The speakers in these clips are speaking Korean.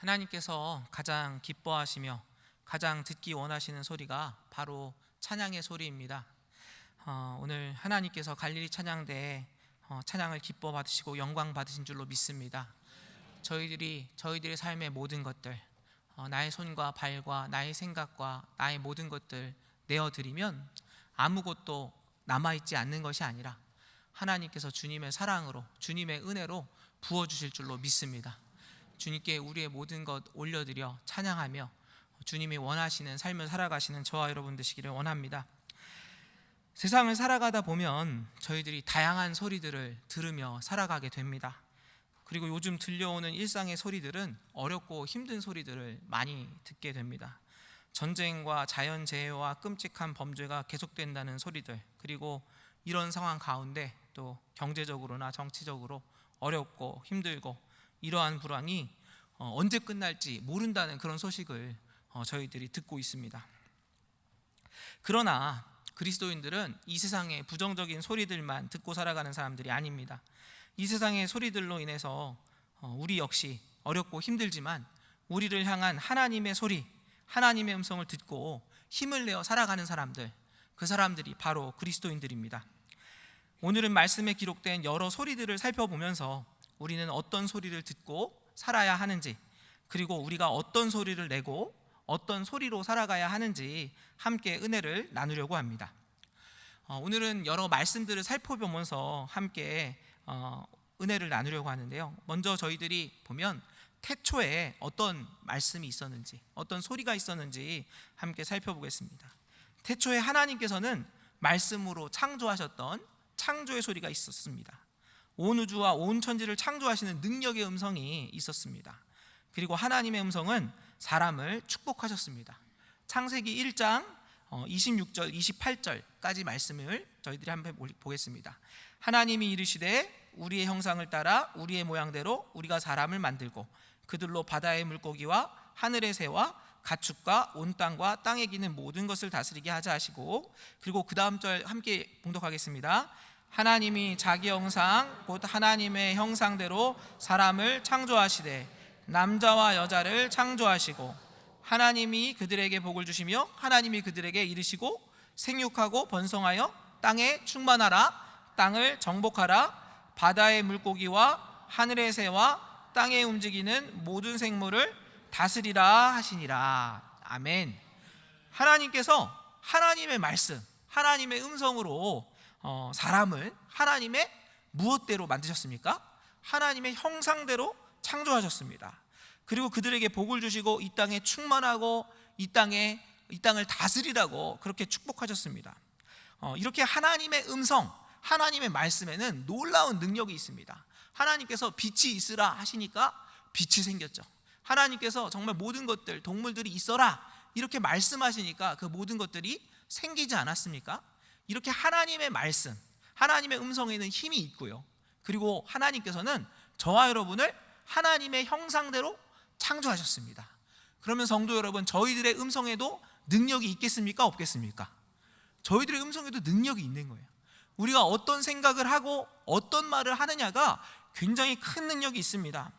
하나님께서 가장 기뻐하시며 가장 듣기 원하시는 소리가 바로 찬양의 소리입니다. 오늘 하나님께서 갈릴리 찬양대에 찬양을 기뻐 받으시고 영광 받으신 줄로 믿습니다. 저희들의 삶의 모든 것들, 나의 손과 발과 나의 생각과 나의 모든 것들 내어드리면 아무것도 남아있지 않는 것이 아니라 하나님께서 주님의 사랑으로, 주님의 은혜로 부어주실 줄로 믿습니다. 주님께 우리의 모든 것 올려드려 찬양하며 주님이 원하시는 삶을 살아가시는 저와 여러분 되시기를 원합니다. 세상을 살아가다 보면 저희들이 다양한 소리들을 들으며 살아가게 됩니다. 그리고 요즘 들려오는 일상의 소리들은 어렵고 힘든 소리들을 많이 듣게 됩니다. 전쟁과 자연재해와 끔찍한 범죄가 계속된다는 소리들, 그리고 이런 상황 가운데 또 경제적으로나 정치적으로 어렵고 힘들고 이러한 불황이 언제 끝날지 모른다는 그런 소식을 저희들이 듣고 있습니다. 그러나 그리스도인들은 이 세상의 부정적인 소리들만 듣고 살아가는 사람들이 아닙니다. 이 세상의 소리들로 인해서 우리 역시 어렵고 힘들지만 우리를 향한 하나님의 소리, 하나님의 음성을 듣고 힘을 내어 살아가는 사람들, 그 사람들이 바로 그리스도인들입니다. 오늘은 말씀에 기록된 여러 소리들을 살펴보면서 우리는 어떤 소리를 듣고 살아야 하는지, 그리고 우리가 어떤 소리를 내고 어떤 소리로 살아가야 하는지 함께 은혜를 나누려고 합니다. 오늘은 여러 말씀들을 살펴보면서 함께 은혜를 나누려고 하는데요. 먼저 저희들이 보면 태초에 어떤 말씀이 있었는지, 어떤 소리가 있었는지 함께 살펴보겠습니다. 태초에 하나님께서는 말씀으로 창조하셨던 창조의 소리가 있었습니다. 온 우주와 온 천지를 창조하시는 능력의 음성이 있었습니다. 그리고 하나님의 음성은 사람을 축복하셨습니다. 창세기 1장 26절 28절까지 말씀을 저희들이 한번 보겠습니다. 하나님이 이르시되 우리의 형상을 따라 우리의 모양대로 우리가 사람을 만들고 그들로 바다의 물고기와 하늘의 새와 가축과 온 땅과 땅에 기는 모든 것을 다스리게 하자 하시고, 그리고 그 다음 절 함께 봉독하겠습니다. 하나님이 자기 형상 곧 하나님의 형상대로 사람을 창조하시되 남자와 여자를 창조하시고 하나님이 그들에게 복을 주시며 하나님이 그들에게 이르시고 생육하고 번성하여 땅에 충만하라, 땅을 정복하라, 바다의 물고기와 하늘의 새와 땅에 움직이는 모든 생물을 다스리라 하시니라. 아멘. 하나님께서 하나님의 말씀, 하나님의 음성으로 사람을 하나님의 무엇대로 만드셨습니까? 하나님의 형상대로 창조하셨습니다. 그리고 그들에게 복을 주시고 이 땅에 충만하고 이 땅을 다스리라고 그렇게 축복하셨습니다. 이렇게 하나님의 음성, 하나님의 말씀에는 놀라운 능력이 있습니다. 하나님께서 빛이 있으라 하시니까 빛이 생겼죠. 하나님께서 정말 모든 것들, 동물들이 있어라 이렇게 말씀하시니까 그 모든 것들이 생기지 않았습니까? 이렇게 하나님의 말씀, 하나님의 음성에는 힘이 있고요. 그리고 하나님께서는 저와 여러분을 하나님의 형상대로 창조하셨습니다. 그러면 성도 여러분, 저희들의 음성에도 능력이 있겠습니까? 없겠습니까? 저희들의 음성에도 능력이 있는 거예요. 우리가 어떤 생각을 하고 어떤 말을 하느냐가 굉장히 큰 능력이 있습니다.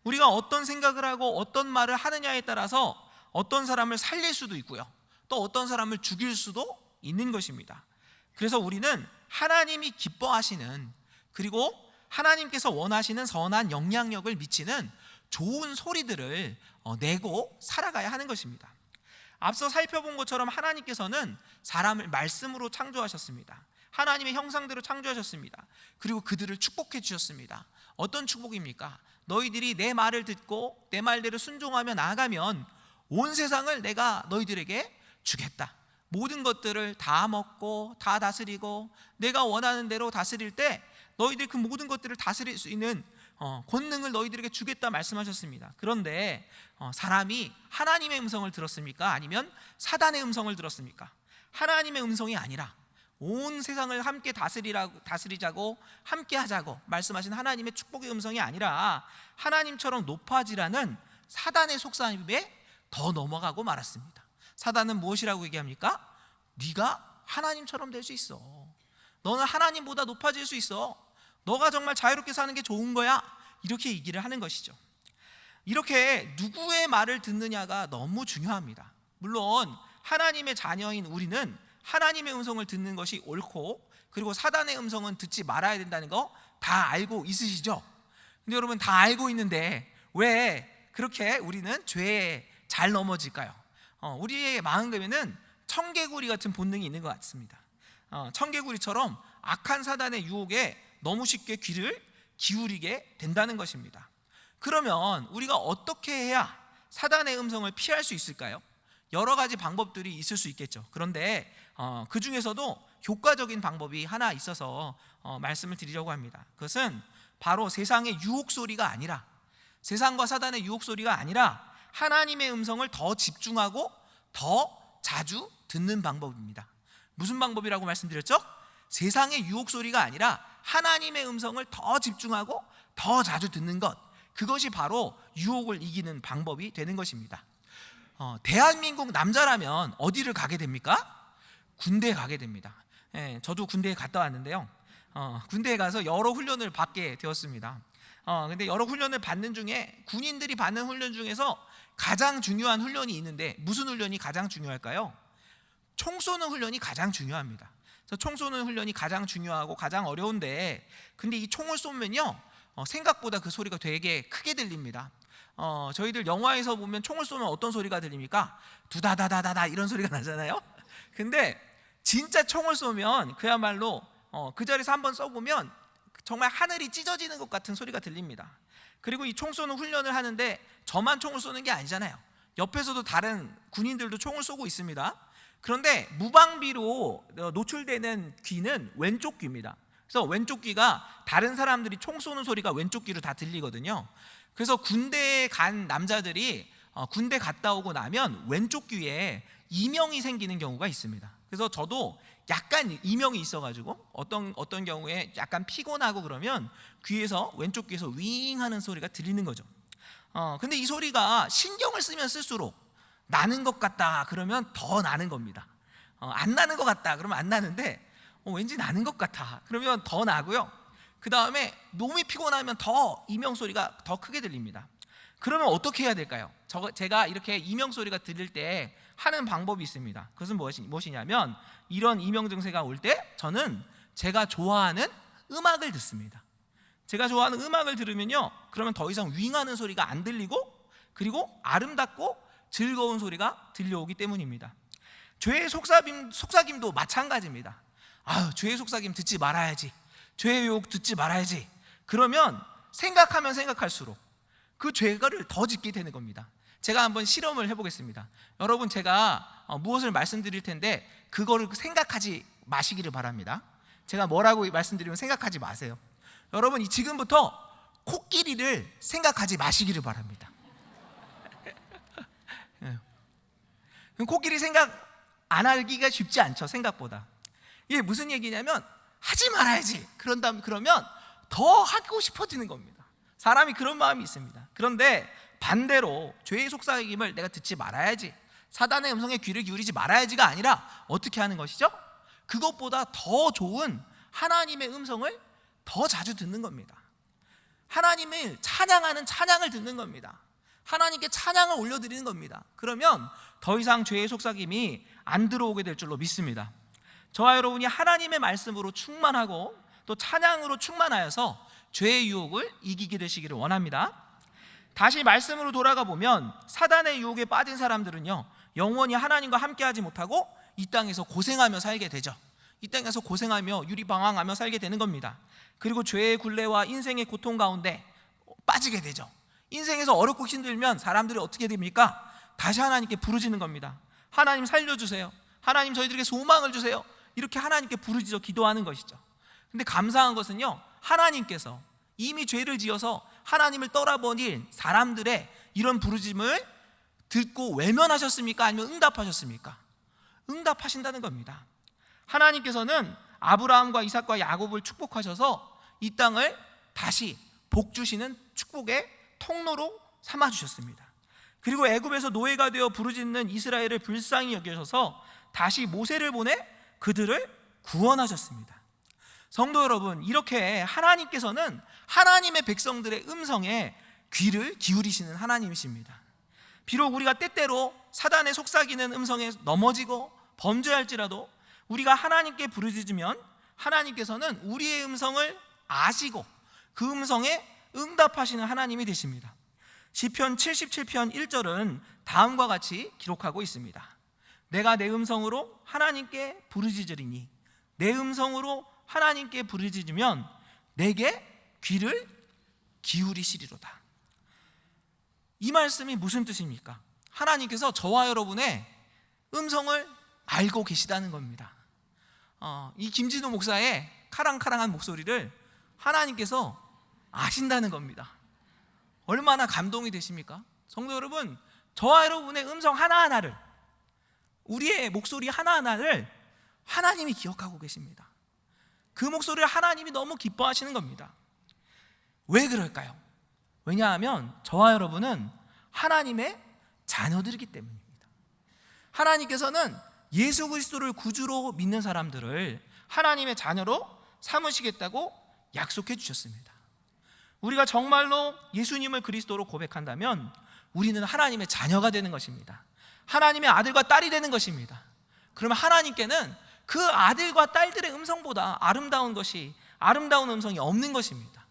우리가 어떤 생각을 하고 어떤 말을 하느냐에 따라서 어떤 사람을 살릴 수도 있고요, 또 어떤 사람을 죽일 수도 있는 것입니다. 그래서 우리는 하나님이 기뻐하시는, 그리고 하나님께서 원하시는 선한 영향력을 미치는 좋은 소리들을 내고 살아가야 하는 것입니다. 앞서 살펴본 것처럼 하나님께서는 사람을 말씀으로 창조하셨습니다. 하나님의 형상대로 창조하셨습니다. 그리고 그들을 축복해 주셨습니다. 어떤 축복입니까? 너희들이 내 말을 듣고 내 말대로 순종하며 나아가면 온 세상을 내가 너희들에게 주겠다. 모든 것들을 다 먹고 다 다스리고 내가 원하는 대로 다스릴 때 너희들이 그 모든 것들을 다스릴 수 있는 권능을 너희들에게 주겠다 말씀하셨습니다. 그런데 사람이 하나님의 음성을 들었습니까? 아니면 사단의 음성을 들었습니까? 하나님의 음성이 아니라 온 세상을 함께 다스리자고 함께 하자고 말씀하신 하나님의 축복의 음성이 아니라 하나님처럼 높아지라는 사단의 속삭임에 더 넘어가고 말았습니다. 사단은 무엇이라고 얘기합니까? 네가 하나님처럼 될 수 있어. 너는 하나님보다 높아질 수 있어. 너가 정말 자유롭게 사는 게 좋은 거야. 이렇게 얘기를 하는 것이죠. 이렇게 누구의 말을 듣느냐가 너무 중요합니다. 물론 하나님의 자녀인 우리는 하나님의 음성을 듣는 것이 옳고, 그리고 사단의 음성은 듣지 말아야 된다는 거 다 알고 있으시죠? 근데 여러분, 다 알고 있는데 왜 그렇게 우리는 죄에 잘 넘어질까요? 우리의 마음에는 청개구리 같은 본능이 있는 것 같습니다. 청개구리처럼 악한 사단의 유혹에 너무 쉽게 귀를 기울이게 된다는 것입니다. 그러면 우리가 어떻게 해야 사단의 음성을 피할 수 있을까요? 여러 가지 방법들이 있을 수 있겠죠. 그런데 그 중에서도 효과적인 방법이 하나 있어서 말씀을 드리려고 합니다. 그것은 바로 세상의 유혹 소리가 아니라, 세상과 사단의 유혹 소리가 아니라 하나님의 음성을 더 집중하고 더 자주 듣는 방법입니다. 무슨 방법이라고 말씀드렸죠? 세상의 유혹 소리가 아니라 하나님의 음성을 더 집중하고 더 자주 듣는 것, 그것이 바로 유혹을 이기는 방법이 되는 것입니다. 대한민국 남자라면 어디를 가게 됩니까? 군대에 가게 됩니다. 저도 군대에 갔다 왔는데요, 군대에 가서 여러 훈련을 받게 되었습니다. 근데 여러 훈련을 받는 중에 군인들이 받는 훈련 중에서 가장 중요한 훈련이 있는데, 무슨 훈련이 가장 중요할까요? 총 쏘는 훈련이 가장 중요합니다. 그래서 총 쏘는 훈련이 가장 중요하고 가장 어려운데, 근데 이 총을 쏘면요, 생각보다 그 소리가 되게 크게 들립니다. 저희들 영화에서 보면 총을 쏘면 어떤 소리가 들립니까? 두다다다다다 이런 소리가 나잖아요. 근데 진짜 총을 쏘면 그야말로 그 자리에서 한번 쏘보면 정말 하늘이 찢어지는 것 같은 소리가 들립니다. 그리고 이 총 쏘는 훈련을 하는데 저만 총을 쏘는 게 아니잖아요. 옆에서도 다른 군인들도 총을 쏘고 있습니다. 그런데 무방비로 노출되는 귀는 왼쪽 귀입니다. 그래서 왼쪽 귀가, 다른 사람들이 총 쏘는 소리가 왼쪽 귀로 다 들리거든요. 그래서 군대에 간 남자들이 군대 갔다 오고 나면 왼쪽 귀에 이명이 생기는 경우가 있습니다. 그래서 저도 약간 이명이 있어가지고 어떤 경우에 약간 피곤하고 그러면 귀에서, 왼쪽 귀에서 윙 하는 소리가 들리는 거죠. 근데 이 소리가 신경을 쓰면 쓸수록 나는 것 같다 그러면 더 나는 겁니다. 안 나는 것 같다 그러면 안 나는데, 왠지 나는 것 같아 그러면 더 나고요. 그 다음에 몸이 피곤하면 더 이명 소리가 더 크게 들립니다. 그러면 어떻게 해야 될까요? 제가 이렇게 이명 소리가 들릴 때 하는 방법이 있습니다. 그것은 무엇이냐면, 이런 이명 증세가 올 때 저는 제가 좋아하는 음악을 듣습니다. 제가 좋아하는 음악을 들으면요, 그러면 더 이상 윙하는 소리가 안 들리고, 그리고 아름답고 즐거운 소리가 들려오기 때문입니다. 죄의 속삭임도 마찬가지입니다. 죄의 속삭임 듣지 말아야지, 죄의 유혹 듣지 말아야지, 그러면 생각하면 생각할수록 그 죄를 더 짓게 되는 겁니다. 제가 한번 실험을 해보겠습니다. 여러분, 제가 무엇을 말씀드릴 텐데 그거를 생각하지 마시기를 바랍니다. 제가 뭐라고 말씀드리면 생각하지 마세요. 여러분, 지금부터 코끼리를 생각하지 마시기를 바랍니다. 코끼리 생각 안 하기가 쉽지 않죠, 생각보다. 이게 무슨 얘기냐면, 하지 말아야지, 그러면 더 하고 싶어지는 겁니다. 사람이 그런 마음이 있습니다. 그런데 반대로 죄의 속삭임을 내가 듣지 말아야지, 사단의 음성에 귀를 기울이지 말아야지가 아니라 어떻게 하는 것이죠? 그것보다 더 좋은 하나님의 음성을 더 자주 듣는 겁니다. 하나님을 찬양하는 찬양을 듣는 겁니다. 하나님께 찬양을 올려드리는 겁니다. 그러면 더 이상 죄의 속삭임이 안 들어오게 될 줄로 믿습니다. 저와 여러분이 하나님의 말씀으로 충만하고 또 찬양으로 충만하여서 죄의 유혹을 이기게 되시기를 원합니다. 다시 말씀으로 돌아가 보면, 사단의 유혹에 빠진 사람들은요, 영원히 하나님과 함께하지 못하고 이 땅에서 고생하며 살게 되죠. 이 땅에서 고생하며 유리방황하며 살게 되는 겁니다. 그리고 죄의 굴레와 인생의 고통 가운데 빠지게 되죠. 인생에서 어렵고 힘들면 사람들이 어떻게 됩니까? 다시 하나님께 부르짖는 겁니다. 하나님 살려주세요, 하나님 저희들에게 소망을 주세요, 이렇게 하나님께 부르짖어 기도하는 것이죠. 근데 감사한 것은요, 하나님께서 이미 죄를 지어서 하나님을 떠나버린 사람들의 이런 부르짖음을 듣고 외면하셨습니까? 아니면 응답하셨습니까? 응답하신다는 겁니다. 하나님께서는 아브라함과 이삭과 야곱을 축복하셔서 이 땅을 다시 복 주시는 축복의 통로로 삼아주셨습니다. 그리고 애굽에서 노예가 되어 부르짖는 이스라엘을 불쌍히 여기셔서 다시 모세를 보내 그들을 구원하셨습니다. 성도 여러분, 이렇게 하나님께서는 하나님의 백성들의 음성에 귀를 기울이시는 하나님이십니다. 비록 우리가 때때로 사단의 속삭이는 음성에 넘어지고 범죄할지라도 우리가 하나님께 부르짖으면 하나님께서는 우리의 음성을 아시고 그 음성에 응답하시는 하나님이 되십니다. 시편 77편 1절은 다음과 같이 기록하고 있습니다. 내가 내 음성으로 하나님께 부르짖으리니 내 음성으로 하나님께 부르짖으면 내게 귀를 기울이시리로다. 이 말씀이 무슨 뜻입니까? 하나님께서 저와 여러분의 음성을 알고 계시다는 겁니다. 이 김진우 목사의 카랑카랑한 목소리를 하나님께서 아신다는 겁니다. 얼마나 감동이 되십니까? 성도 여러분, 저와 여러분의 음성 하나하나를, 우리의 목소리 하나하나를 하나님이 기억하고 계십니다. 그 목소리를 하나님이 너무 기뻐하시는 겁니다. 왜 그럴까요? 왜냐하면 저와 여러분은 하나님의 자녀들이기 때문입니다. 하나님께서는 예수 그리스도를 구주로 믿는 사람들을 하나님의 자녀로 삼으시겠다고 약속해 주셨습니다. 우리가 정말로 예수님을 그리스도로 고백한다면 우리는 하나님의 자녀가 되는 것입니다. 하나님의 아들과 딸이 되는 것입니다. 그러면 하나님께는 그 아들과 딸들의 음성보다 아름다운 음성이 없는 것입니다.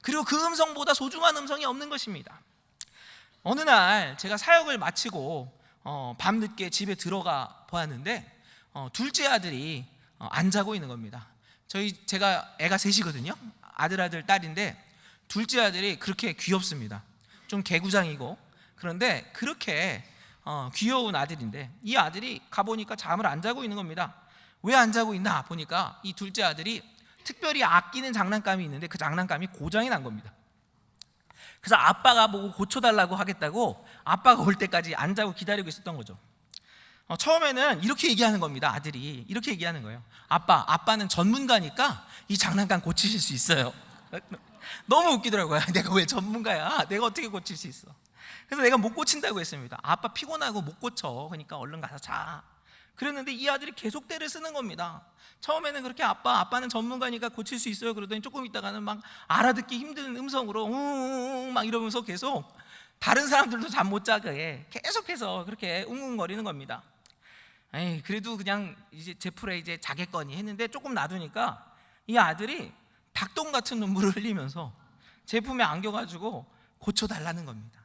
그리고 그 음성보다 소중한 음성이 없는 것입니다. 어느 날 제가 사역을 마치고 밤늦게 집에 들어가 보았는데 둘째 아들이 안 자고 있는 겁니다. 제가 애가 셋이거든요. 아들, 딸인데 둘째 아들이 그렇게 귀엽습니다. 좀 개구장이고, 그런데 그렇게 귀여운 아들인데 이 아들이 가보니까 잠을 안 자고 있는 겁니다. 왜 안 자고 있나 보니까 이 둘째 아들이 특별히 아끼는 장난감이 있는데 그 장난감이 고장이 난 겁니다. 그래서 아빠가 보고 고쳐달라고 하겠다고 아빠가 올 때까지 안 자고 기다리고 있었던 거죠. 처음에는 이렇게 얘기하는 겁니다. 아들이 이렇게 얘기하는 거예요. 아빠는 전문가니까 이 장난감 고치실 수 있어요. 너무 웃기더라고요. 내가 왜 전문가야? 내가 어떻게 고칠 수 있어? 그래서 내가 못 고친다고 했습니다. 아빠 피곤하고 못 고쳐. 그러니까 얼른 가서 자. 그랬는데 이 아들이 계속 때를 쓰는 겁니다. 처음에는 그렇게 아빠는 전문가니까 고칠 수 있어요. 그러더니 조금 있다가는 막 알아듣기 힘든 음성으로 막 이러면서 계속 다른 사람들도 잠 못 자게 계속해서 그렇게 웅웅거리는 겁니다. 그래도 그냥 이제 제풀에 이제 자겠거니 했는데 조금 놔두니까 이 아들이 닭똥 같은 눈물을 흘리면서 제품에 안겨가지고 고쳐달라는 겁니다.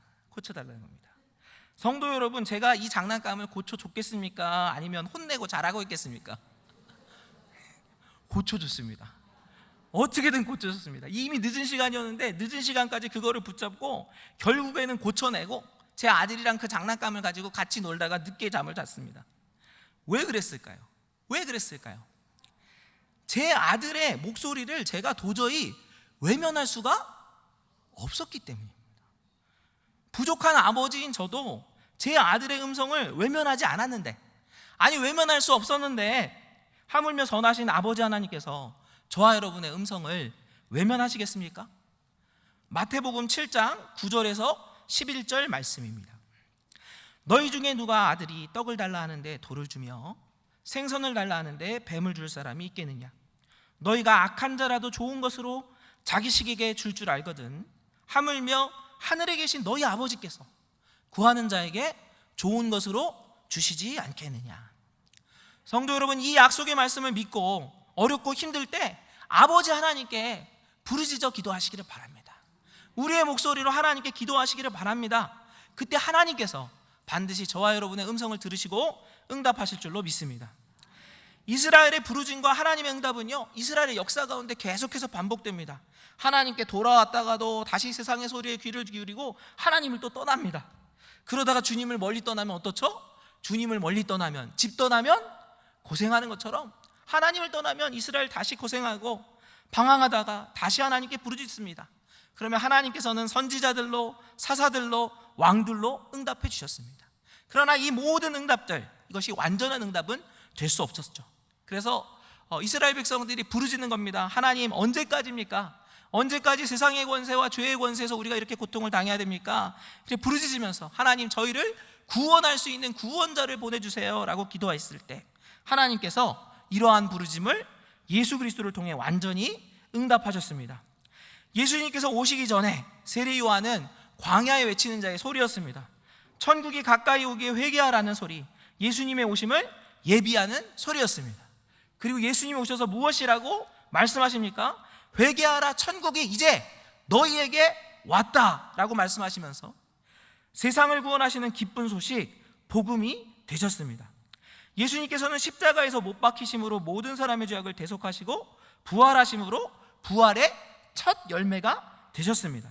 성도 여러분, 제가 이 장난감을 고쳐줬겠습니까? 아니면 혼내고 자라고 있겠습니까? 고쳐줬습니다. 어떻게든 고쳐줬습니다. 이미 늦은 시간이었는데 늦은 시간까지 그거를 붙잡고 결국에는 고쳐내고 제 아들이랑 그 장난감을 가지고 같이 놀다가 늦게 잠을 잤습니다. 왜 그랬을까요? 제 아들의 목소리를 제가 도저히 외면할 수가 없었기 때문입니다. 부족한 아버지인 저도 제 아들의 음성을 외면하지 않았는데, 외면할 수 없었는데 하물며 선하신 아버지 하나님께서 저와 여러분의 음성을 외면하시겠습니까? 마태복음 7장 9절에서 11절 말씀입니다. 너희 중에 누가 아들이 떡을 달라 하는데 돌을 주며 생선을 달라 하는데 뱀을 줄 사람이 있겠느냐? 너희가 악한 자라도 좋은 것으로 자기 식에게 줄 줄 알거든 하물며 하늘에 계신 너희 아버지께서 구하는 자에게 좋은 것으로 주시지 않겠느냐? 성도 여러분, 이 약속의 말씀을 믿고 어렵고 힘들 때 아버지 하나님께 부르짖어 기도하시기를 바랍니다. 우리의 목소리로 하나님께 기도하시기를 바랍니다. 그때 하나님께서 반드시 저와 여러분의 음성을 들으시고 응답하실 줄로 믿습니다. 이스라엘의 부르짖음과 하나님의 응답은요, 이스라엘의 역사 가운데 계속해서 반복됩니다. 하나님께 돌아왔다가도 다시 세상의 소리에 귀를 기울이고 하나님을 또 떠납니다. 그러다가 주님을 멀리 떠나면 어떻죠? 주님을 멀리 떠나면, 집 떠나면 고생하는 것처럼 하나님을 떠나면 이스라엘 다시 고생하고 방황하다가 다시 하나님께 부르짖습니다. 그러면 하나님께서는 선지자들로, 사사들로, 왕들로 응답해 주셨습니다. 그러나 이 모든 응답들, 이것이 완전한 응답은 될 수 없었죠. 그래서 이스라엘 백성들이 부르짖는 겁니다. 하나님, 언제까지입니까? 언제까지 세상의 권세와 죄의 권세에서 우리가 이렇게 고통을 당해야 됩니까? 이렇게 부르짖으면서 하나님, 저희를 구원할 수 있는 구원자를 보내주세요 라고 기도했을 때 하나님께서 이러한 부르짖음을 예수 그리스도를 통해 완전히 응답하셨습니다. 예수님께서 오시기 전에 세례 요한은 광야에 외치는 자의 소리였습니다. 천국이 가까이 오기에 회개하라는 소리, 예수님의 오심을 예비하는 소리였습니다. 그리고 예수님이 오셔서 무엇이라고 말씀하십니까? 회개하라, 천국이 이제 너희에게 왔다라고 말씀하시면서 세상을 구원하시는 기쁜 소식, 복음이 되셨습니다. 예수님께서는 십자가에서 못 박히심으로 모든 사람의 죄악을 대속하시고 부활하심으로 부활의 첫 열매가 되셨습니다.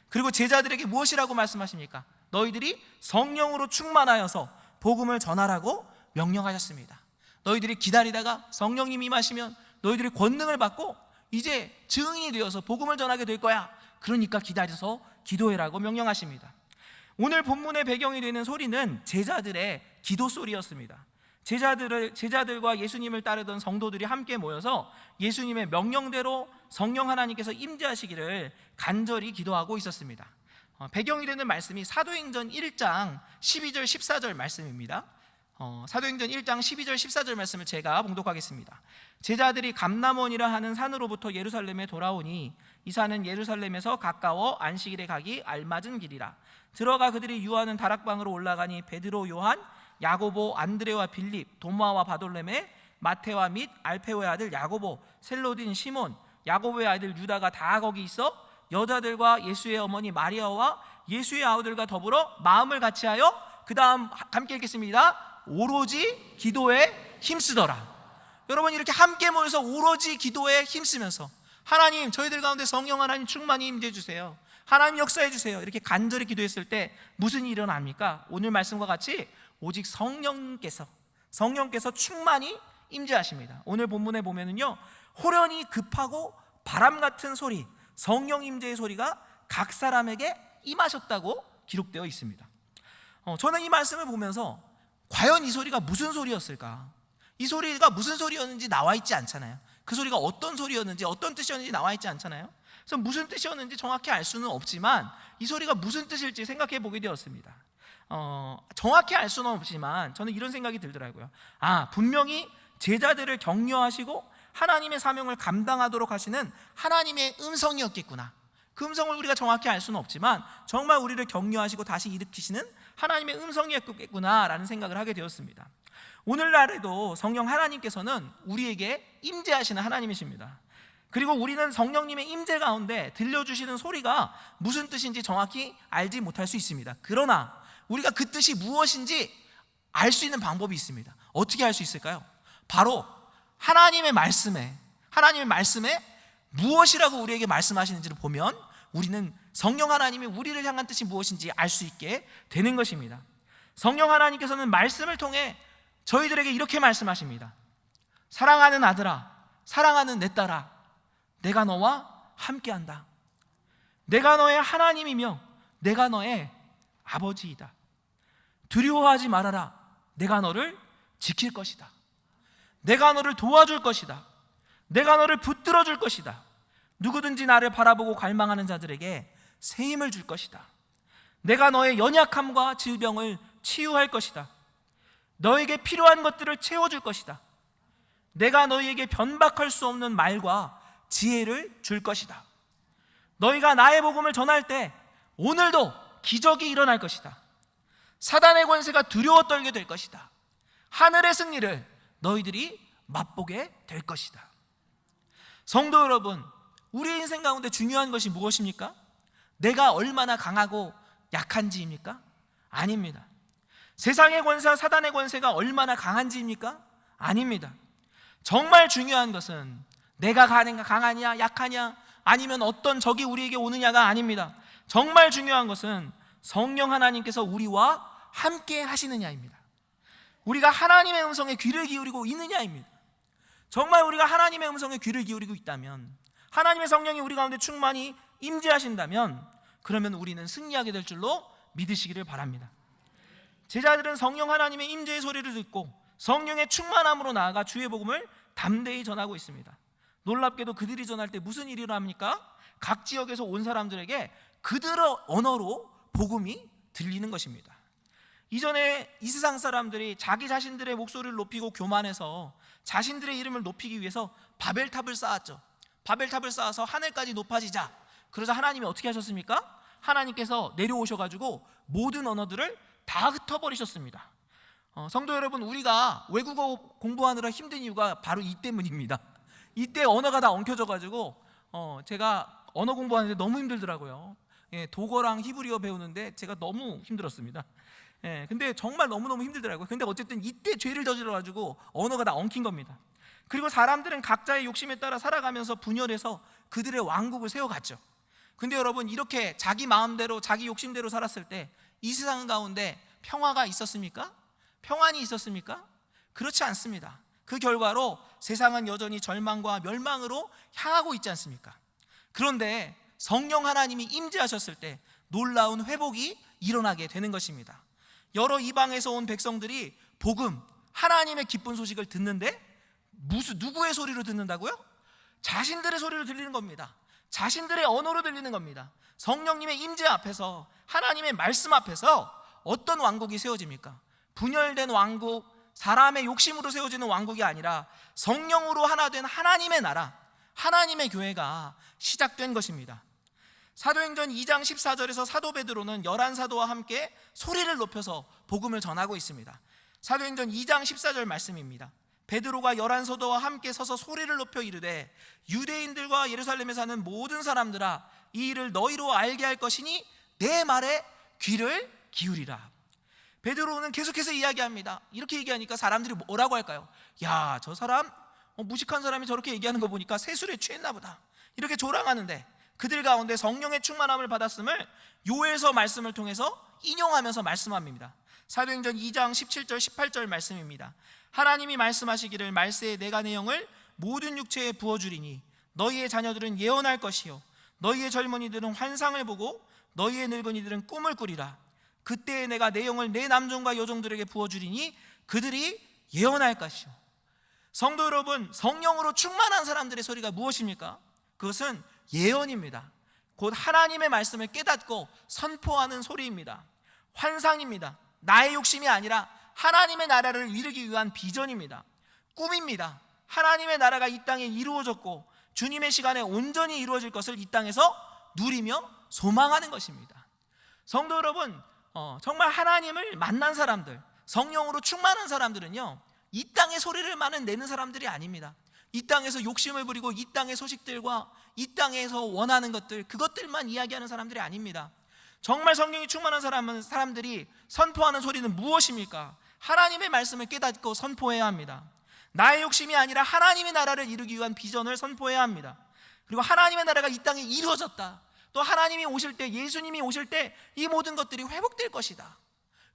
그리고 제자들에게 무엇이라고 말씀하십니까? 너희들이 성령으로 충만하여서 복음을 전하라고 명령하셨습니다. 너희들이 기다리다가 성령님이 임하시면 너희들이 권능을 받고 이제 증인이 되어서 복음을 전하게 될 거야. 그러니까 기다려서 기도해라고 명령하십니다. 오늘 본문의 배경이 되는 소리는 제자들의 기도 소리였습니다. 제자들과 예수님을 따르던 성도들이 함께 모여서 예수님의 명령대로 성령 하나님께서 임재하시기를 간절히 기도하고 있었습니다. 배경이 되는 말씀이 사도행전 1장 12절 14절 말씀입니다. 사도행전 1장 12절 14절 말씀을 제가 봉독하겠습니다. 제자들이 감람원이라 하는 산으로부터 예루살렘에 돌아오니 이 산은 예루살렘에서 가까워 안식일에 가기 알맞은 길이라. 들어가 그들이 유하는 다락방으로 올라가니 베드로, 요한, 야고보, 안드레와 빌립, 도마와 바돌레메, 마테와 및 알페오의 아들 야고보, 셀로딘 시몬, 야고보의 아들 유다가 다 거기 있어 여자들과 예수의 어머니 마리아와 예수의 아우들과 더불어 마음을 같이하여, 그 다음 함께 읽겠습니다. 오로지 기도에 힘쓰더라. 여러분, 이렇게 함께 모여서 오로지 기도에 힘쓰면서 하나님, 저희들 가운데 성령 하나님 충만히 임재해 주세요, 하나님 역사해 주세요, 이렇게 간절히 기도했을 때 무슨 일이 일어납니까? 오늘 말씀과 같이 오직 성령께서 충만히 임재하십니다. 오늘 본문에 보면은요, 호련히 급하고 바람 같은 소리, 성령 임재의 소리가 각 사람에게 임하셨다고 기록되어 있습니다. 저는 이 말씀을 보면서 과연 이 소리가 무슨 소리였을까? 이 소리가 무슨 소리였는지 나와 있지 않잖아요. 그 소리가 어떤 소리였는지, 어떤 뜻이었는지 나와 있지 않잖아요. 그래서 무슨 뜻이었는지 정확히 알 수는 없지만 이 소리가 무슨 뜻일지 생각해 보게 되었습니다. 정확히 알 수는 없지만 저는 이런 생각이 들더라고요. 분명히 제자들을 격려하시고 하나님의 사명을 감당하도록 하시는 하나님의 음성이었겠구나. 그 음성을 우리가 정확히 알 수는 없지만 정말 우리를 격려하시고 다시 일으키시는 하나님의 음성이었겠구나 라는 생각을 하게 되었습니다. 오늘날에도 성령 하나님께서는 우리에게 임재하시는 하나님이십니다. 그리고 우리는 성령님의 임재 가운데 들려주시는 소리가 무슨 뜻인지 정확히 알지 못할 수 있습니다. 그러나 우리가 그 뜻이 무엇인지 알 수 있는 방법이 있습니다. 어떻게 알 수 있을까요? 바로 하나님의 말씀에 무엇이라고 우리에게 말씀하시는지를 보면 우리는 성령 하나님이 우리를 향한 뜻이 무엇인지 알 수 있게 되는 것입니다. 성령 하나님께서는 말씀을 통해 저희들에게 이렇게 말씀하십니다. 사랑하는 아들아, 사랑하는 내 딸아, 내가 너와 함께한다. 내가 너의 하나님이며 내가 너의 아버지이다. 두려워하지 말아라. 내가 너를 지킬 것이다. 내가 너를 도와줄 것이다. 내가 너를 붙들어 줄 것이다. 누구든지 나를 바라보고 갈망하는 자들에게 새 힘을 줄 것이다. 내가 너의 연약함과 질병을 치유할 것이다. 너에게 필요한 것들을 채워줄 것이다. 내가 너희에게 변박할 수 없는 말과 지혜를 줄 것이다. 너희가 나의 복음을 전할 때 오늘도 기적이 일어날 것이다. 사단의 권세가 두려워 떨게 될 것이다. 하늘의 승리를 너희들이 맛보게 될 것이다. 성도 여러분, 우리 인생 가운데 중요한 것이 무엇입니까? 내가 얼마나 강하고 약한지입니까? 아닙니다. 세상의 권세와 사단의 권세가 얼마나 강한지입니까? 아닙니다. 정말 중요한 것은 내가 강하냐 약하냐 아니면 어떤 적이 우리에게 오느냐가 아닙니다. 정말 중요한 것은 성령 하나님께서 우리와 함께 하시느냐입니다. 우리가 하나님의 음성에 귀를 기울이고 있느냐입니다. 정말 우리가 하나님의 음성에 귀를 기울이고 있다면, 하나님의 성령이 우리 가운데 충만히 임재하신다면, 그러면 우리는 승리하게 될 줄로 믿으시기를 바랍니다. 제자들은 성령 하나님의 임재의 소리를 듣고 성령의 충만함으로 나아가 주의 복음을 담대히 전하고 있습니다. 놀랍게도 그들이 전할 때 무슨 일이 일어납니까? 각 지역에서 온 사람들에게 그들의 언어로 복음이 들리는 것입니다. 이전에 이 세상 사람들이 자기 자신들의 목소리를 높이고 교만해서 자신들의 이름을 높이기 위해서 바벨탑을 쌓았죠. 바벨탑을 쌓아서 하늘까지 높아지자. 그러자 하나님이 어떻게 하셨습니까? 하나님께서 내려오셔가지고 모든 언어들을 다 흩어버리셨습니다. 성도 여러분, 우리가 외국어 공부하느라 힘든 이유가 바로 이 때문입니다. 이때 언어가 다 엉켜져가지고 제가 언어 공부하는데 너무 힘들더라고요. 독어랑 히브리어 배우는데 제가 너무 힘들었습니다. 근데 정말 너무너무 힘들더라고요. 근데 어쨌든 이때 죄를 저질러가지고 언어가 다 엉킨 겁니다. 그리고 사람들은 각자의 욕심에 따라 살아가면서 분열해서 그들의 왕국을 세워갔죠. 근데 여러분, 이렇게 자기 마음대로 자기 욕심대로 살았을 때 이 세상 가운데 평화가 있었습니까? 평안이 있었습니까? 그렇지 않습니다. 그 결과로 세상은 여전히 절망과 멸망으로 향하고 있지 않습니까? 그런데 성령 하나님이 임재하셨을 때 놀라운 회복이 일어나게 되는 것입니다. 여러 이방에서 온 백성들이 복음, 하나님의 기쁜 소식을 듣는데 누구의 소리로 듣는다고요? 자신들의 소리로 들리는 겁니다. 자신들의 언어로 들리는 겁니다. 성령님의 임재 앞에서, 하나님의 말씀 앞에서 어떤 왕국이 세워집니까? 분열된 왕국, 사람의 욕심으로 세워지는 왕국이 아니라 성령으로 하나 된 하나님의 나라, 하나님의 교회가 시작된 것입니다. 사도행전 2장 14절에서 사도 베드로는 11사도와 함께 소리를 높여서 복음을 전하고 있습니다. 사도행전 2장 14절 말씀입니다. 베드로가 11사도와 함께 서서 소리를 높여 이르되 유대인들과 예루살렘에 사는 모든 사람들아, 이 일을 너희로 알게 할 것이니 내 말에 귀를 기울이라. 베드로는 계속해서 이야기합니다. 이렇게 얘기하니까 사람들이 뭐라고 할까요? 야, 저 사람 무식한 사람이 저렇게 얘기하는 거 보니까 세술에 취했나 보다, 이렇게 조랑하는데 그들 가운데 성령의 충만함을 받았음을 요엘서 말씀을 통해서 인용하면서 말씀합니다. 사도행전 2장 17절 18절 말씀입니다. 하나님이 말씀하시기를 말세에 내가 내 영을 모든 육체에 부어주리니 너희의 자녀들은 예언할 것이요 너희의 젊은이들은 환상을 보고 너희의 늙은이들은 꿈을 꾸리라. 그때에 내가 내 영을 내 남종과 여종들에게 부어주리니 그들이 예언할 것이요. 성도 여러분, 성령으로 충만한 사람들의 소리가 무엇입니까? 그것은 예언입니다. 곧 하나님의 말씀을 깨닫고 선포하는 소리입니다. 환상입니다. 나의 욕심이 아니라 하나님의 나라를 이루기 위한 비전입니다. 꿈입니다. 하나님의 나라가 이 땅에 이루어졌고 주님의 시간에 온전히 이루어질 것을 이 땅에서 누리며 소망하는 것입니다. 성도 여러분, 정말 하나님을 만난 사람들, 성령으로 충만한 사람들은요, 이 땅의 소리를만 내는 사람들이 아닙니다. 이 땅에서 욕심을 부리고 이 땅의 소식들과 이 땅에서 원하는 것들, 그것들만 이야기하는 사람들이 아닙니다. 정말 성령이 충만한 사람들이 선포하는 소리는 무엇입니까? 하나님의 말씀을 깨닫고 선포해야 합니다. 나의 욕심이 아니라 하나님의 나라를 이루기 위한 비전을 선포해야 합니다. 그리고 하나님의 나라가 이 땅에 이루어졌다, 또 하나님이 오실 때, 예수님이 오실 때 이 모든 것들이 회복될 것이다,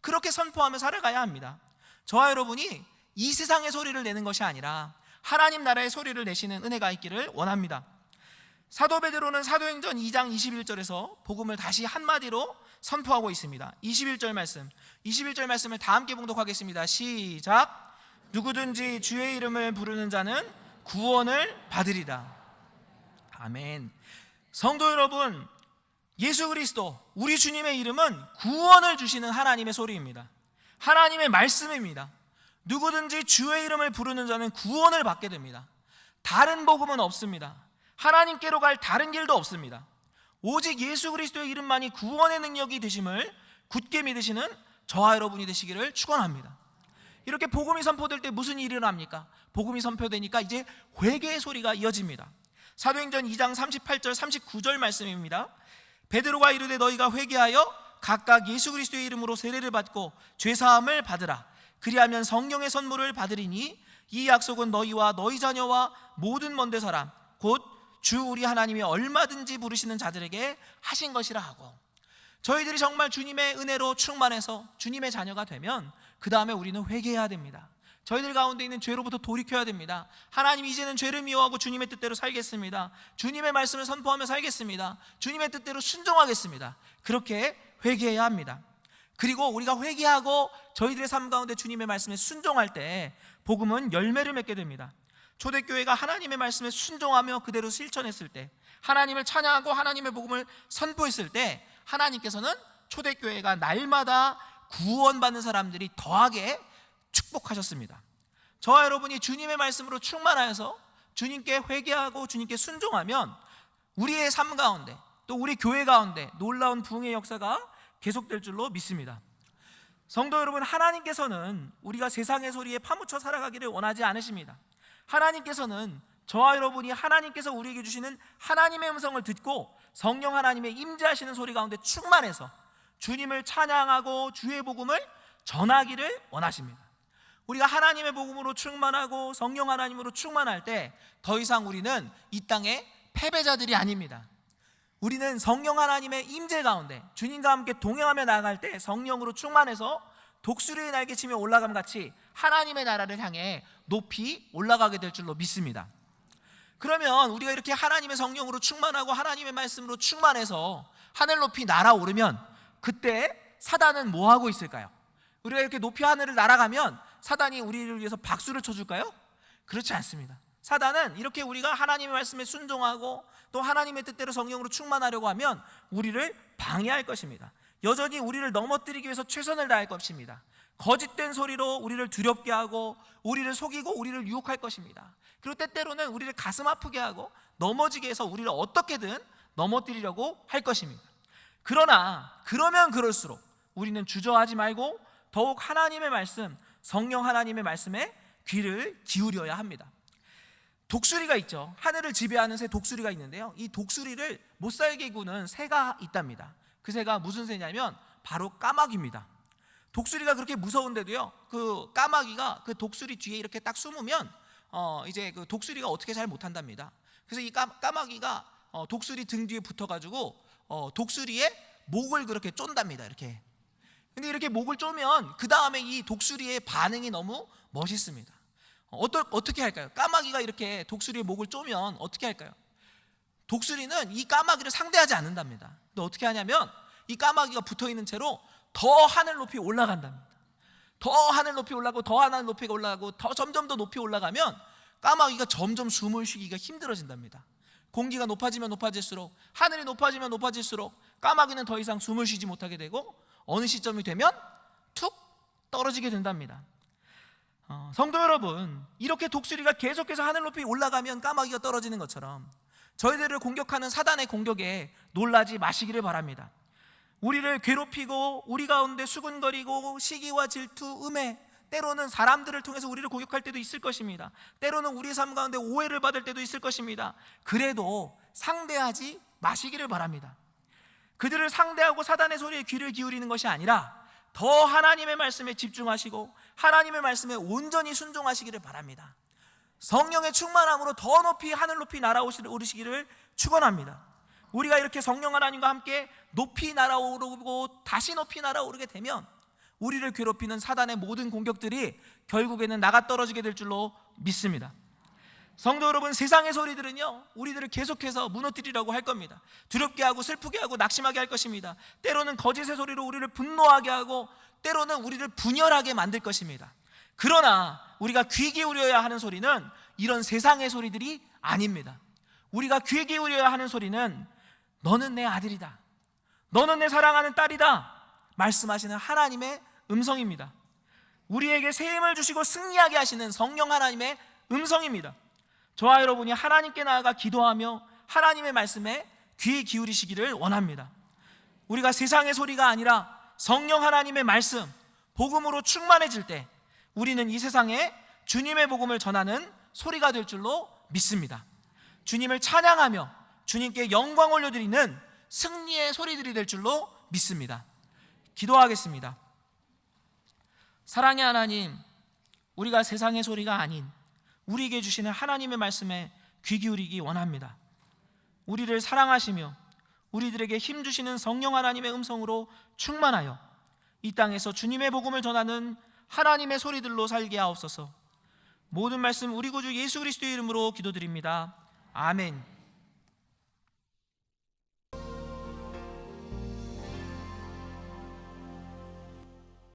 그렇게 선포하며 살아가야 합니다. 저와 여러분이 이 세상의 소리를 내는 것이 아니라 하나님 나라의 소리를 내시는 은혜가 있기를 원합니다. 사도 베드로는 사도행전 2장 21절에서 복음을 다시 한마디로 선포하고 있습니다. 21절 말씀을 다 함께 봉독하겠습니다. 시작. 누구든지 주의 이름을 부르는 자는 구원을 받으리라. 아멘. 성도 여러분, 예수 그리스도, 우리 주님의 이름은 구원을 주시는 하나님의 소리입니다. 하나님의 말씀입니다. 누구든지 주의 이름을 부르는 자는 구원을 받게 됩니다. 다른 복음은 없습니다. 하나님께로 갈 다른 길도 없습니다. 오직 예수 그리스도의 이름만이 구원의 능력이 되심을 굳게 믿으시는 저와 여러분이 되시기를 축원합니다. 이렇게 복음이 선포될 때 무슨 일이 일어납니까? 복음이 선포되니까 이제 회개의 소리가 이어집니다. 사도행전 2장 38절 39절 말씀입니다. 베드로가 이르되 너희가 회개하여 각각 예수 그리스도의 이름으로 세례를 받고 죄사함을 받으라. 그리하면 성령의 선물을 받으리니 이 약속은 너희와 너희 자녀와 모든 먼데 사람 곧 주 우리 하나님이 얼마든지 부르시는 자들에게 하신 것이라 하고, 저희들이 정말 주님의 은혜로 충만해서 주님의 자녀가 되면 그 다음에 우리는 회개해야 됩니다. 저희들 가운데 있는 죄로부터 돌이켜야 됩니다. 하나님, 이제는 죄를 미워하고 주님의 뜻대로 살겠습니다. 주님의 말씀을 선포하며 살겠습니다. 주님의 뜻대로 순종하겠습니다. 그렇게 회개해야 합니다. 그리고 우리가 회개하고 저희들의 삶 가운데 주님의 말씀에 순종할 때 복음은 열매를 맺게 됩니다. 초대교회가 하나님의 말씀에 순종하며 그대로 실천했을 때, 하나님을 찬양하고 하나님의 복음을 선포했을 때 하나님께서는 초대교회가 날마다 구원받는 사람들이 더하게 축복하셨습니다. 저와 여러분이 주님의 말씀으로 충만하여서 주님께 회개하고 주님께 순종하면 우리의 삶 가운데, 또 우리 교회 가운데 놀라운 부흥의 역사가 계속될 줄로 믿습니다. 성도 여러분, 하나님께서는 우리가 세상의 소리에 파묻혀 살아가기를 원하지 않으십니다. 하나님께서는 저와 여러분이 하나님께서 우리에게 주시는 하나님의 음성을 듣고 성령 하나님의 임재하시는 소리 가운데 충만해서 주님을 찬양하고 주의 복음을 전하기를 원하십니다. 우리가 하나님의 복음으로 충만하고 성령 하나님으로 충만할 때 더 이상 우리는 이 땅의 패배자들이 아닙니다. 우리는 성령 하나님의 임재 가운데 주님과 함께 동행하며 나아갈 때 성령으로 충만해서 독수리의 날개치며 올라감 같이 하나님의 나라를 향해 높이 올라가게 될 줄로 믿습니다. 그러면 우리가 이렇게 하나님의 성령으로 충만하고 하나님의 말씀으로 충만해서 하늘 높이 날아오르면 그때 사단은 뭐 하고 있을까요? 우리가 이렇게 높이 하늘을 날아가면 사단이 우리를 위해서 박수를 쳐줄까요? 그렇지 않습니다. 사단은 이렇게 우리가 하나님의 말씀에 순종하고 또 하나님의 뜻대로 성령으로 충만하려고 하면 우리를 방해할 것입니다. 여전히 우리를 넘어뜨리기 위해서 최선을 다할 것입니다. 거짓된 소리로 우리를 두렵게 하고 우리를 속이고 우리를 유혹할 것입니다. 그리고 때때로는 우리를 가슴 아프게 하고 넘어지게 해서 우리를 어떻게든 넘어뜨리려고 할 것입니다. 그러나 그러면 그럴수록 우리는 주저하지 말고 더욱 하나님의 말씀, 성령 하나님의 말씀에 귀를 기울여야 합니다. 독수리가 있죠. 하늘을 지배하는 새 독수리가 있는데요, 이 독수리를 못살게 구는 새가 있답니다. 그 새가 무슨 새냐면 바로 까마귀입니다. 독수리가 그렇게 무서운데도요, 그 까마귀가 그 독수리 뒤에 이렇게 딱 숨으면 이제 그 독수리가 어떻게 잘 못한답니다. 그래서 이 까마귀가 독수리 등 뒤에 붙어가지고 독수리의 목을 그렇게 쫀답니다. 이렇게. 근데 이렇게 목을 쪼면 그 다음에 이 독수리의 반응이 너무 멋있습니다. 어떻게 할까요? 까마귀가 이렇게 독수리의 목을 쪼면 어떻게 할까요? 독수리는 이 까마귀를 상대하지 않는답니다. 근데 어떻게 하냐면 이 까마귀가 붙어있는 채로 더 하늘 높이 올라간답니다. 더 하늘 높이 올라가고 더 하늘 높이 올라가고 더 점점 더 높이 올라가면 까마귀가 점점 숨을 쉬기가 힘들어진답니다. 공기가 높아지면 높아질수록, 하늘이 높아지면 높아질수록 까마귀는 더 이상 숨을 쉬지 못하게 되고 어느 시점이 되면 툭 떨어지게 된답니다. 성도 여러분, 이렇게 독수리가 계속해서 하늘 높이 올라가면 까마귀가 떨어지는 것처럼 저희들을 공격하는 사단의 공격에 놀라지 마시기를 바랍니다. 우리를 괴롭히고 우리 가운데 수군거리고 시기와 질투, 음해, 때로는 사람들을 통해서 우리를 공격할 때도 있을 것입니다. 때로는 우리 삶 가운데 오해를 받을 때도 있을 것입니다. 그래도 상대하지 마시기를 바랍니다. 그들을 상대하고 사단의 소리에 귀를 기울이는 것이 아니라 더 하나님의 말씀에 집중하시고 하나님의 말씀에 온전히 순종하시기를 바랍니다. 성령의 충만함으로 더 높이 하늘 높이 날아오르시기를 축원합니다. 우리가 이렇게 성령 하나님과 함께 높이 날아오르고 다시 높이 날아오르게 되면 우리를 괴롭히는 사단의 모든 공격들이 결국에는 나가 떨어지게 될 줄로 믿습니다. 성도 여러분, 세상의 소리들은요, 우리들을 계속해서 무너뜨리려고 할 겁니다. 두렵게 하고 슬프게 하고 낙심하게 할 것입니다. 때로는 거짓의 소리로 우리를 분노하게 하고 때로는 우리를 분열하게 만들 것입니다. 그러나 우리가 귀 기울여야 하는 소리는 이런 세상의 소리들이 아닙니다. 우리가 귀 기울여야 하는 소리는 너는 내 아들이다, 너는 내 사랑하는 딸이다 말씀하시는 하나님의 음성입니다. 우리에게 새 힘을 주시고 승리하게 하시는 성령 하나님의 음성입니다. 저와 여러분이 하나님께 나아가 기도하며 하나님의 말씀에 귀 기울이시기를 원합니다. 우리가 세상의 소리가 아니라 성령 하나님의 말씀, 복음으로 충만해질 때 우리는 이 세상에 주님의 복음을 전하는 소리가 될 줄로 믿습니다. 주님을 찬양하며 주님께 영광 올려드리는 승리의 소리들이 될 줄로 믿습니다. 기도하겠습니다. 사랑의 하나님, 우리가 세상의 소리가 아닌 우리에게 주시는 하나님의 말씀에 귀 기울이기 원합니다. 우리를 사랑하시며 우리들에게 힘 주시는 성령 하나님의 음성으로 충만하여 이 땅에서 주님의 복음을 전하는 하나님의 소리들로 살게 하옵소서. 모든 말씀 우리 구주 예수 그리스도의 이름으로 기도드립니다. 아멘.